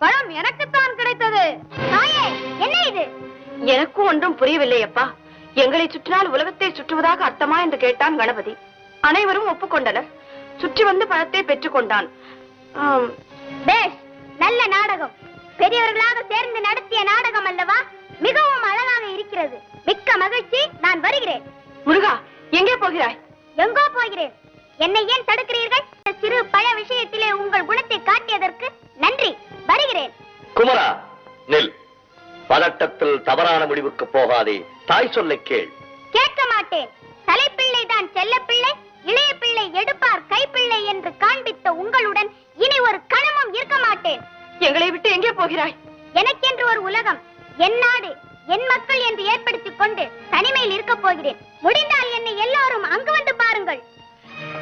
பழம் எனக்குத்தான் கிடைத்தது. தாயே, என்ன இது? எனக்கும் ஒன்றும் புரியவில்லை அப்பா. எங்களை சுற்றினால் உலகத்தை சுற்றுவதாக அர்த்தமா என்று கேட்டான் கணபதி. அனைவரும் ஒப்புக்கொண்டனர். சுற்றி வந்து பழத்தை பெற்றுக் கொண்டான். நல்ல நாடகம். பெரியவர்களாக சேர்ந்து நடத்திய நாடகம் அல்லவா? மிகவும் அழகாக இருக்கிறது. மிக்க மகிழ்ச்சி. நான் வருகிறேன். முருகா, எங்கே போகிறாய்? எங்கோ போகிறேன். என்னை ஏன் தடுக்கிறீர்கள்? சிறு பழ விஷயத்திலே உங்கள் குணத்தை காட்டியதற்கு நன்றி. வருகிறேன். குமரா, நில். பதட்டத்தில் தவறான முடிவுக்கு போகாதே. தாய் சொல்லை கேள். கேட்க மாட்டேன். தலைப்பிள்ளை தான் செல்ல பிள்ளை, இளைய பிள்ளை எடுப்பார் கைப்பிள்ளை என்று காண்பித்த உங்களுடன் இனி ஒரு கணமும் இருக்க மாட்டேன். எங்களை விட்டு எங்கே போகிறாய்? எனக்கென்று ஒரு உலகம், என் நாடு, என் மக்கள் என்று ஏற்படுத்திக் கொண்டு தனிமையில் இருக்க போகிறேன். முடிந்தால் என்னை எல்லாரும் அங்கு வந்து பாருங்கள்.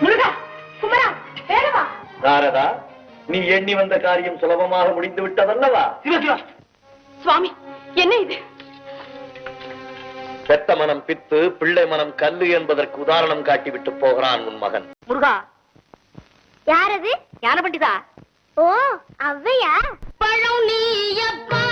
முருகா, குமரா, வேலவா. நாரதா, நீ எண்ணி வந்த காரியம் சுலபமாக முடிந்து விட்டதல்லவா? சுவாமி, என்ன இது? பெத்த மனம் பித்து, பிள்ளை மனம் கல்லு என்பதற்கு உதாரணம் காட்டிவிட்டு போகிறான் உன் மகன். முருகா, யாரது? ஞான பண்டிதா. ஓ, அவ்வையா? பழம் நீயப்பா.